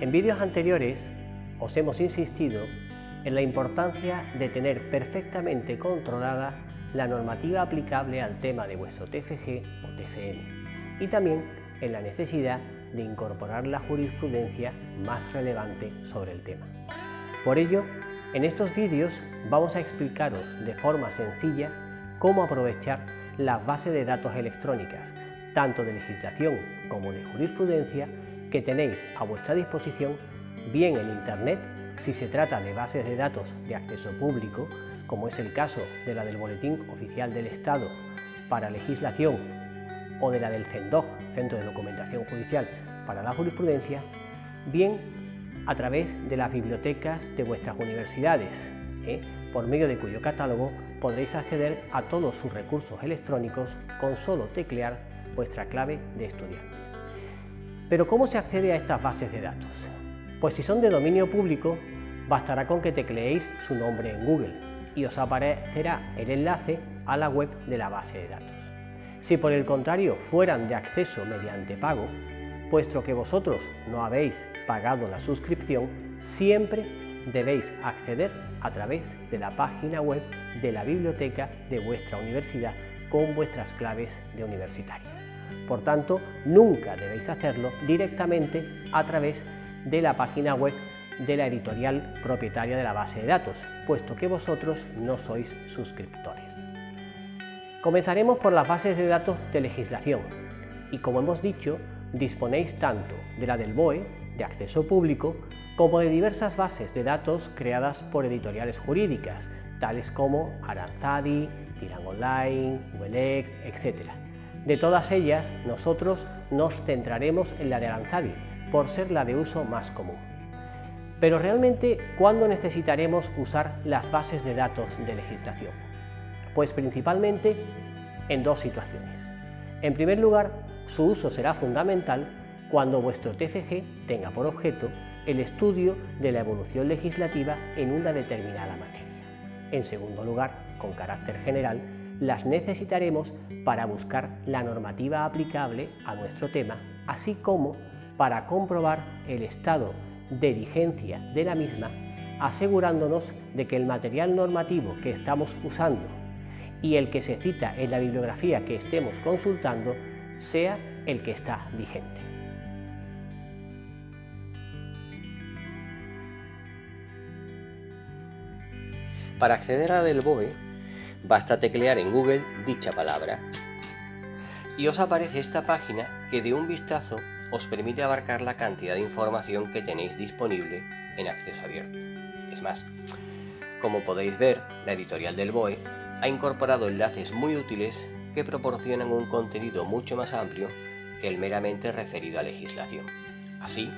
En vídeos anteriores os hemos insistido en la importancia de tener perfectamente controlada la normativa aplicable al tema de vuestro TFG o TFM y también en la necesidad de incorporar la jurisprudencia más relevante sobre el tema. Por ello, en estos vídeos vamos a explicaros de forma sencilla cómo aprovechar las bases de datos electrónicas, tanto de legislación como de jurisprudencia, que tenéis a vuestra disposición bien en Internet, si se trata de bases de datos de acceso público, como es el caso de la del Boletín Oficial del Estado para Legislación o de la del CENDOJ, Centro de Documentación Judicial para la Jurisprudencia, bien a través de las bibliotecas de vuestras universidades, por medio de cuyo catálogo podréis acceder a todos sus recursos electrónicos con solo teclear vuestra clave de estudiantes. Pero ¿cómo se accede a estas bases de datos? Pues si son de dominio público, bastará con que tecleéis su nombre en Google y os aparecerá el enlace a la web de la base de datos. Si por el contrario fueran de acceso mediante pago, puesto que vosotros no habéis pagado la suscripción, siempre debéis acceder a través de la página web de la biblioteca de vuestra universidad con vuestras claves de universitario. Por tanto, nunca debéis hacerlo directamente a través de la página web de la editorial propietaria de la base de datos, puesto que vosotros no sois suscriptores. Comenzaremos por las bases de datos de legislación y, como hemos dicho, disponéis tanto de la del BOE, de acceso público, como de diversas bases de datos creadas por editoriales jurídicas, tales como Aranzadi, Tirán Online, ULEX, etc. De todas ellas, nosotros nos centraremos en la de Aranzadi, por ser la de uso más común. Pero realmente, ¿cuándo necesitaremos usar las bases de datos de legislación? Pues principalmente en dos situaciones. En primer lugar, su uso será fundamental cuando vuestro TFG tenga por objeto el estudio de la evolución legislativa en una determinada materia. En segundo lugar, con carácter general, las necesitaremos para buscar la normativa aplicable a nuestro tema, así como para comprobar el estado de vigencia de la misma, asegurándonos de que el material normativo que estamos usando y el que se cita en la bibliografía que estemos consultando sea el que está vigente. Para acceder a la del BOE, basta teclear en Google dicha palabra y os aparece esta página que de un vistazo os permite abarcar la cantidad de información que tenéis disponible en acceso abierto. Es más, como podéis ver, la editorial del BOE ha incorporado enlaces muy útiles que proporcionan un contenido mucho más amplio que el meramente referido a legislación. Así,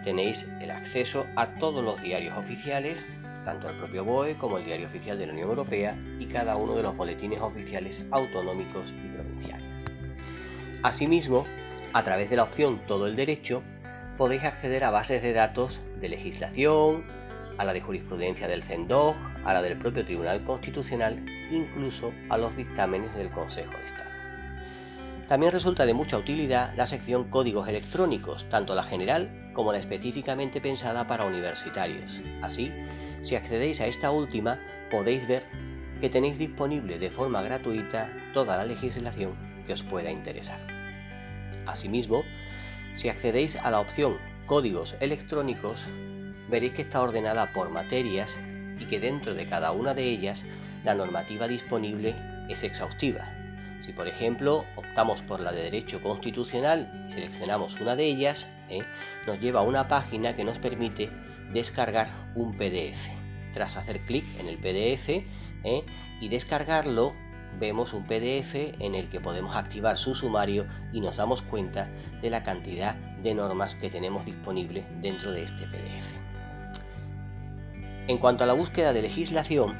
tenéis el acceso a todos los diarios oficiales, tanto el propio BOE como el Diario Oficial de la Unión Europea y cada uno de los boletines oficiales autonómicos y provinciales. Asimismo, a través de la opción Todo el Derecho, podéis acceder a bases de datos de legislación, a la de jurisprudencia del CENDOJ, a la del propio Tribunal Constitucional, incluso a los dictámenes del Consejo de Estado. También resulta de mucha utilidad la sección Códigos electrónicos, tanto la general como la específicamente pensada para universitarios. Así, si accedéis a esta última, podéis ver que tenéis disponible de forma gratuita toda la legislación que os pueda interesar. Asimismo, si accedéis a la opción Códigos electrónicos, veréis que está ordenada por materias y que dentro de cada una de ellas la normativa disponible es exhaustiva. Si por ejemplo optamos por la de Derecho Constitucional y seleccionamos una de ellas, nos lleva a una página que nos permite descargar un PDF. Tras hacer clic en el PDF y descargarlo, vemos un PDF en el que podemos activar su sumario y nos damos cuenta de la cantidad de normas que tenemos disponible dentro de este PDF. En cuanto a la búsqueda de legislación,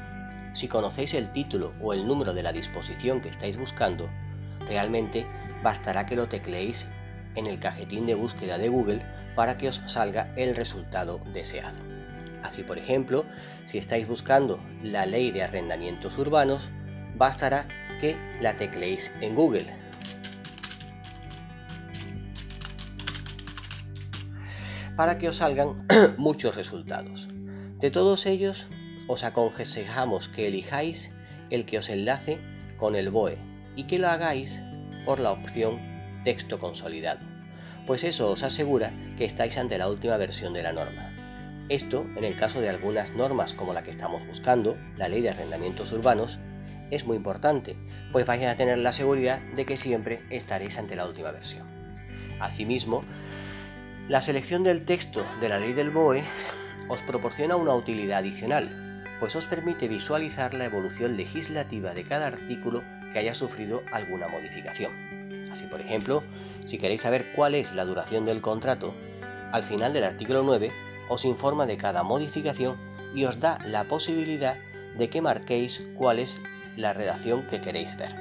si conocéis el título o el número de la disposición que estáis buscando, realmente bastará que lo tecleéis en el cajetín de búsqueda de Google para que os salga el resultado deseado. Así, por ejemplo, si estáis buscando la Ley de Arrendamientos Urbanos, bastará que la tecleéis en Google. para que os salgan muchos resultados. De todos ellos, os aconsejamos que elijáis el que os enlace con el BOE y que lo hagáis por la opción texto consolidado, pues eso os asegura que estáis ante la última versión de la norma. Esto, en el caso de algunas normas como la que estamos buscando, la Ley de Arrendamientos Urbanos, es muy importante, pues vais a tener la seguridad de que siempre estaréis ante la última versión. Asimismo, la selección del texto de la ley del BOE os proporciona una utilidad adicional, pues os permite visualizar la evolución legislativa de cada artículo que haya sufrido alguna modificación. Así, por ejemplo, si queréis saber cuál es la duración del contrato, al final del artículo 9 os informa de cada modificación y os da la posibilidad de que marquéis cuál es la redacción que queréis ver.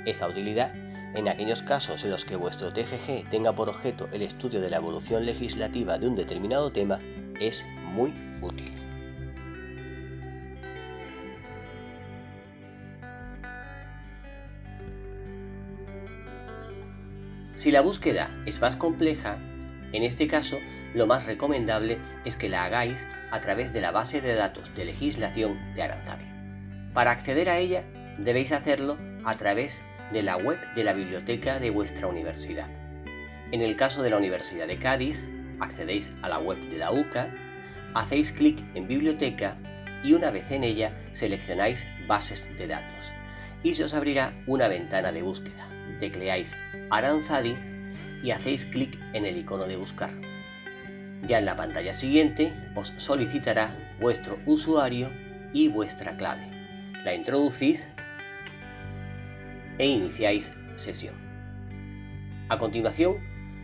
Esta utilidad, en aquellos casos en los que vuestro TFG tenga por objeto el estudio de la evolución legislativa de un determinado tema, es muy útil. Si la búsqueda es más compleja, en este caso lo más recomendable es que la hagáis a través de la base de datos de legislación de Aranzadi. Para acceder a ella debéis hacerlo a través de la web de la biblioteca de vuestra universidad. En el caso de la Universidad de Cádiz, accedéis a la web de la UCA, hacéis clic en Biblioteca y una vez en ella seleccionáis Bases de datos y se os abrirá una ventana de búsqueda. Tecleáis Aranzadi y hacéis clic en el icono de buscar. Ya en la pantalla siguiente os solicitará vuestro usuario y vuestra clave. La introducís e iniciáis sesión. A continuación,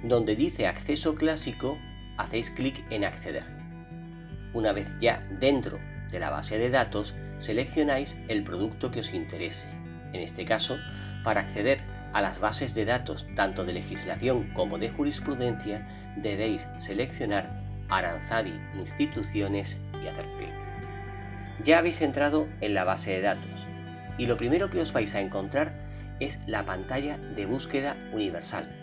donde dice Acceso Clásico, hacéis clic en Acceder. Una vez ya dentro de la base de datos, seleccionáis el producto que os interese. En este caso, para acceder a las bases de datos tanto de legislación como de jurisprudencia, debéis seleccionar Aranzadi Instituciones y hacer clic. Ya habéis entrado en la base de datos y lo primero que os vais a encontrar es la pantalla de búsqueda universal,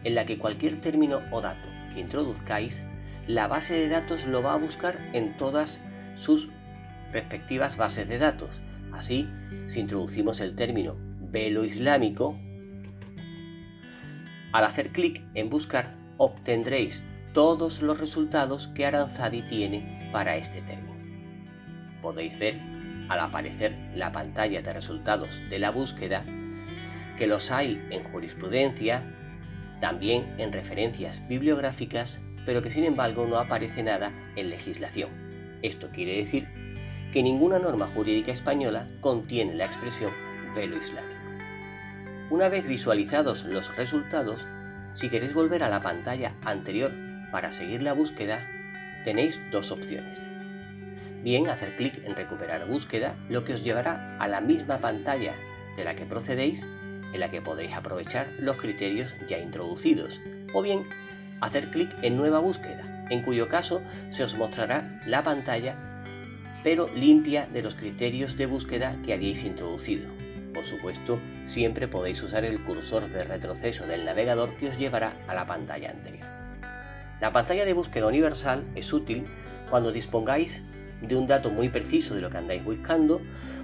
en la que cualquier término o dato que introduzcáis, la base de datos lo va a buscar en todas sus respectivas bases de datos. Así, si introducimos el término velo islámico, al hacer clic en buscar obtendréis todos los resultados que Aranzadi tiene para este término. Podéis ver, al aparecer la pantalla de resultados de la búsqueda, que los hay en jurisprudencia, también en referencias bibliográficas, pero que sin embargo no aparece nada en legislación. Esto quiere decir que ninguna norma jurídica española contiene la expresión velo islámico. Una vez visualizados los resultados, si queréis volver a la pantalla anterior para seguir la búsqueda, tenéis dos opciones. Bien, hacer clic en recuperar búsqueda, lo que os llevará a la misma pantalla de la que procedéis, en la que podréis aprovechar los criterios ya introducidos, o bien hacer clic en nueva búsqueda, en cuyo caso se os mostrará la pantalla pero limpia de los criterios de búsqueda que habéis introducido. Por supuesto, siempre podéis usar el cursor de retroceso del navegador que os llevará a la pantalla anterior. La pantalla de búsqueda universal es útil cuando dispongáis de un dato muy preciso de lo que andáis buscando,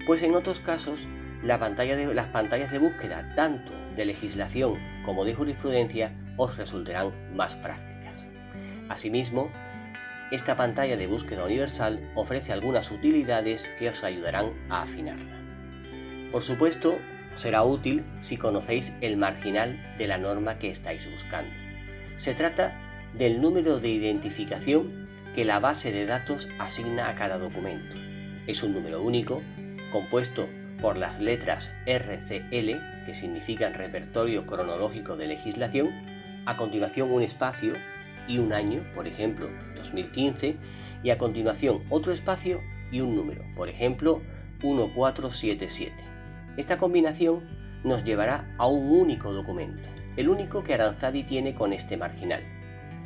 pues en otros casos las pantallas de búsqueda tanto de legislación como de jurisprudencia os resultarán más prácticas. Asimismo, esta pantalla de búsqueda universal ofrece algunas utilidades que os ayudarán a afinarla. Por supuesto, será útil si conocéis el marginal de la norma que estáis buscando. Se trata del número de identificación que la base de datos asigna a cada documento. Es un número único, compuesto por las letras RCL, que significan Repertorio Cronológico de Legislación, a continuación un espacio y un año, por ejemplo 2015, y a continuación otro espacio y un número, por ejemplo 1477. Esta combinación nos llevará a un único documento, el único que Aranzadi tiene con este marginal.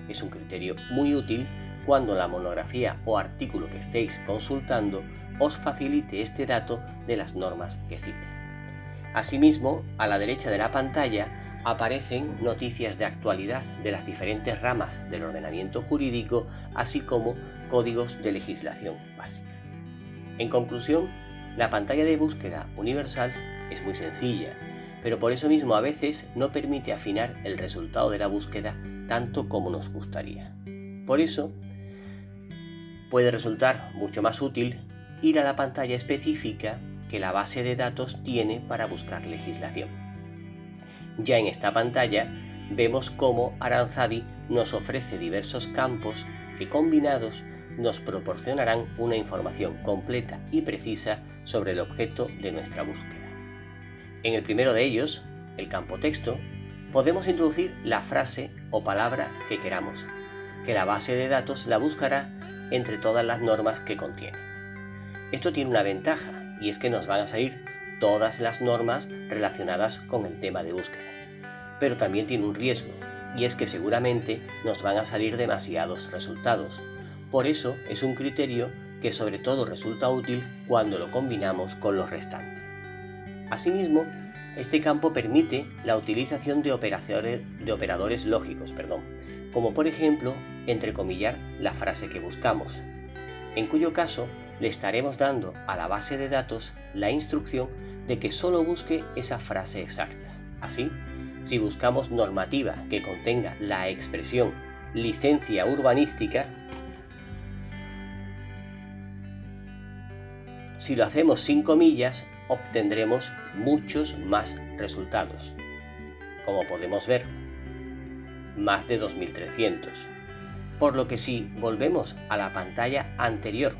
Es un criterio muy útil cuando la monografía o artículo que estéis consultando os facilite este dato de las normas que cite. Asimismo, a la derecha de la pantalla aparecen noticias de actualidad de las diferentes ramas del ordenamiento jurídico, así como códigos de legislación básica. En conclusión, la pantalla de búsqueda universal es muy sencilla, pero por eso mismo a veces no permite afinar el resultado de la búsqueda tanto como nos gustaría. Por eso, puede resultar mucho más útil ir a la pantalla específica que la base de datos tiene para buscar legislación. Ya en esta pantalla vemos cómo Aranzadi nos ofrece diversos campos que combinados nos proporcionarán una información completa y precisa sobre el objeto de nuestra búsqueda. En el primero de ellos, el campo texto, podemos introducir la frase o palabra que queramos, que la base de datos la buscará entre todas las normas que contiene. Esto tiene una ventaja, y es que nos van a salir todas las normas relacionadas con el tema de búsqueda. Pero también tiene un riesgo, y es que seguramente nos van a salir demasiados resultados. Por eso es un criterio que sobre todo resulta útil cuando lo combinamos con los restantes. Asimismo, este campo permite la utilización de operadores lógicos, como por ejemplo entrecomillar la frase que buscamos, en cuyo caso le estaremos dando a la base de datos la instrucción de que solo busque esa frase exacta. Así, si buscamos normativa que contenga la expresión licencia urbanística, si lo hacemos sin comillas, obtendremos muchos más resultados. Como podemos ver, más de 2300. Por lo que si volvemos a la pantalla anterior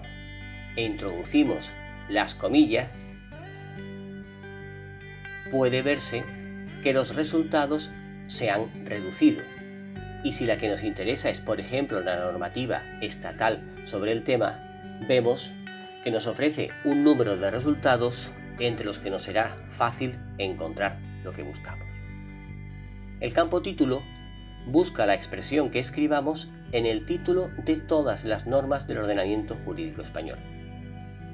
e introducimos las comillas, puede verse que los resultados se han reducido. Y si la que nos interesa es, por ejemplo, la normativa estatal sobre el tema, vemos que nos ofrece un número de resultados entre los que nos será fácil encontrar lo que buscamos. El campo título busca la expresión que escribamos en el título de todas las normas del ordenamiento jurídico español.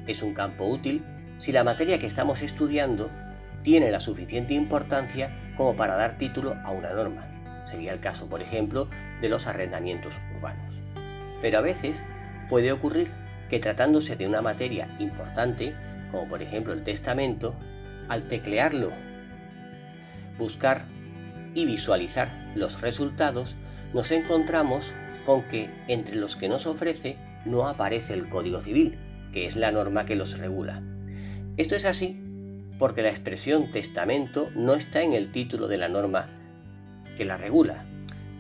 Es un campo útil si la materia que estamos estudiando tiene la suficiente importancia como para dar título a una norma. Sería el caso, por ejemplo, de los arrendamientos urbanos. Pero a veces puede ocurrir que tratándose de una materia importante, como por ejemplo el testamento, al teclearlo, buscar y visualizar los resultados, nos encontramos con que entre los que nos ofrece no aparece el Código Civil, que es la norma que los regula. Esto es así porque la expresión testamento no está en el título de la norma que la regula,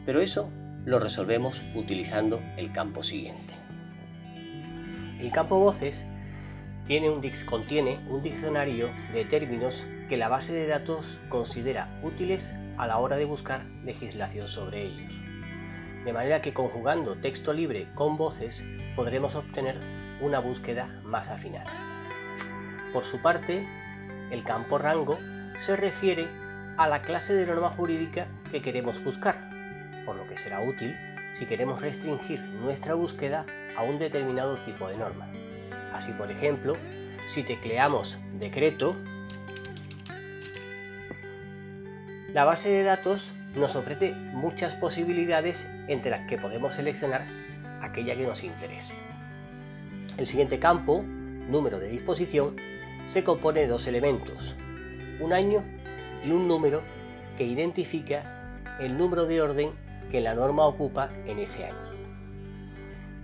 pero eso lo resolvemos utilizando el campo siguiente. El campo voces contiene un diccionario de términos que la base de datos considera útiles a la hora de buscar legislación sobre ellos. De manera que conjugando texto libre con voces podremos obtener una búsqueda más afinada. Por su parte, el campo rango se refiere a la clase de norma jurídica que queremos buscar, por lo que será útil si queremos restringir nuestra búsqueda a un determinado tipo de norma. Así, por ejemplo, si tecleamos decreto, la base de datos nos ofrece muchas posibilidades entre las que podemos seleccionar aquella que nos interese. El siguiente campo, número de disposición, se compone de dos elementos, un año y un número que identifica el número de orden que la norma ocupa en ese año.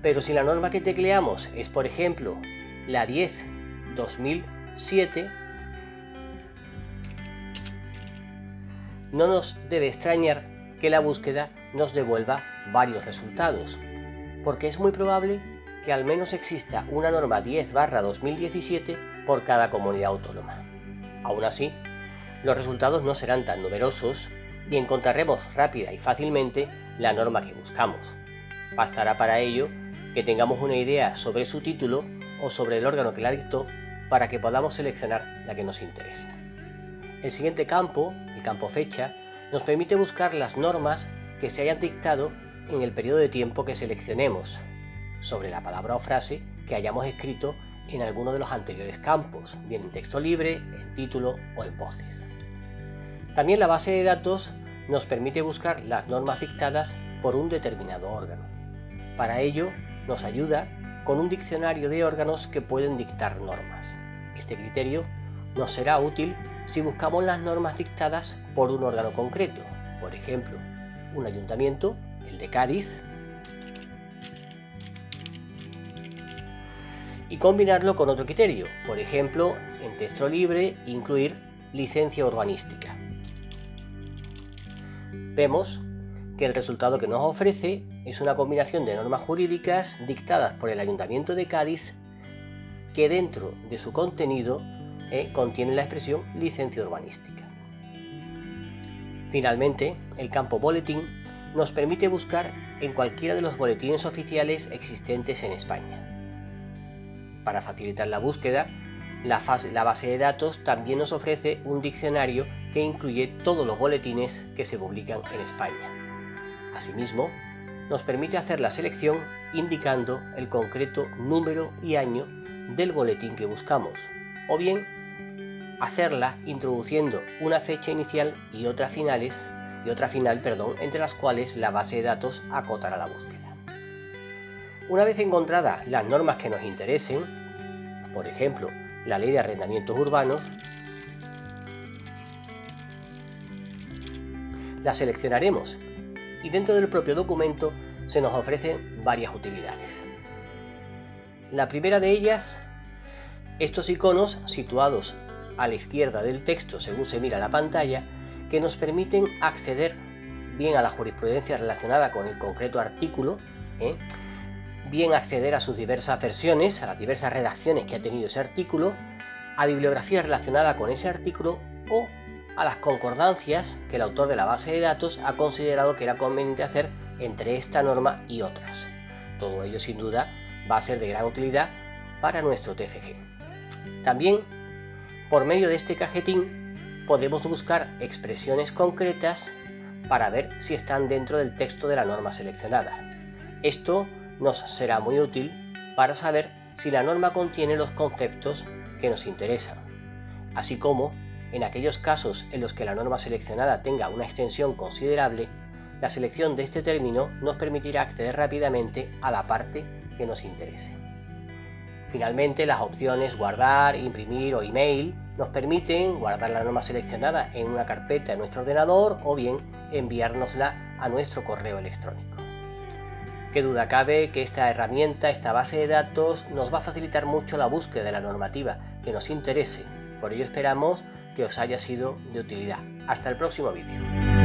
Pero si la norma que tecleamos es, por ejemplo, la 10/2007, no nos debe extrañar que la búsqueda nos devuelva varios resultados, porque es muy probable que al menos exista una norma 10/2017 por cada comunidad autónoma. Aún así, los resultados no serán tan numerosos y encontraremos rápida y fácilmente la norma que buscamos. Bastará para ello que tengamos una idea sobre su título o sobre el órgano que la dictó para que podamos seleccionar la que nos interesa. El siguiente campo, el campo fecha, nos permite buscar las normas que se hayan dictado en el periodo de tiempo que seleccionemos, sobre la palabra o frase que hayamos escrito en alguno de los anteriores campos, bien en texto libre, en título o en voces. También la base de datos nos permite buscar las normas dictadas por un determinado órgano. Para ello, nos ayuda con un diccionario de órganos que pueden dictar normas. Este criterio nos será útil si buscamos las normas dictadas por un órgano concreto, por ejemplo, un ayuntamiento, el de Cádiz, y combinarlo con otro criterio, por ejemplo, en texto libre, incluir licencia urbanística. Vemos que el resultado que nos ofrece es una combinación de normas jurídicas dictadas por el Ayuntamiento de Cádiz que dentro de su contenido contiene la expresión licencia urbanística. Finalmente, el campo boletín nos permite buscar en cualquiera de los boletines oficiales existentes en España. Para facilitar la búsqueda, la base de datos también nos ofrece un diccionario que incluye todos los boletines que se publican en España. Asimismo, nos permite hacer la selección indicando el concreto número y año del boletín que buscamos, o bien hacerla introduciendo una fecha inicial y otra final, entre las cuales la base de datos acotará la búsqueda. Una vez encontradas las normas que nos interesen, por ejemplo, la Ley de Arrendamientos Urbanos, la seleccionaremos y dentro del propio documento se nos ofrecen varias utilidades. La primera de ellas, estos iconos situados a la izquierda del texto según se mira la pantalla, que nos permiten acceder bien a la jurisprudencia relacionada con el concreto artículo, bien acceder a sus diversas versiones, a las diversas redacciones que ha tenido ese artículo, a bibliografía relacionada con ese artículo o a las concordancias que el autor de la base de datos ha considerado que era conveniente hacer entre esta norma y otras. Todo ello sin duda va a ser de gran utilidad para nuestro TFG. También, por medio de este cajetín, podemos buscar expresiones concretas para ver si están dentro del texto de la norma seleccionada. Esto nos será muy útil para saber si la norma contiene los conceptos que nos interesan, así como en aquellos casos en los que la norma seleccionada tenga una extensión considerable, la selección de este término nos permitirá acceder rápidamente a la parte que nos interese. Finalmente, las opciones guardar, imprimir o email nos permiten guardar la norma seleccionada en una carpeta en nuestro ordenador o bien enviárnosla a nuestro correo electrónico. Qué duda cabe que esta herramienta, esta base de datos, nos va a facilitar mucho la búsqueda de la normativa que nos interese. Por ello esperamos que os haya sido de utilidad. Hasta el próximo vídeo.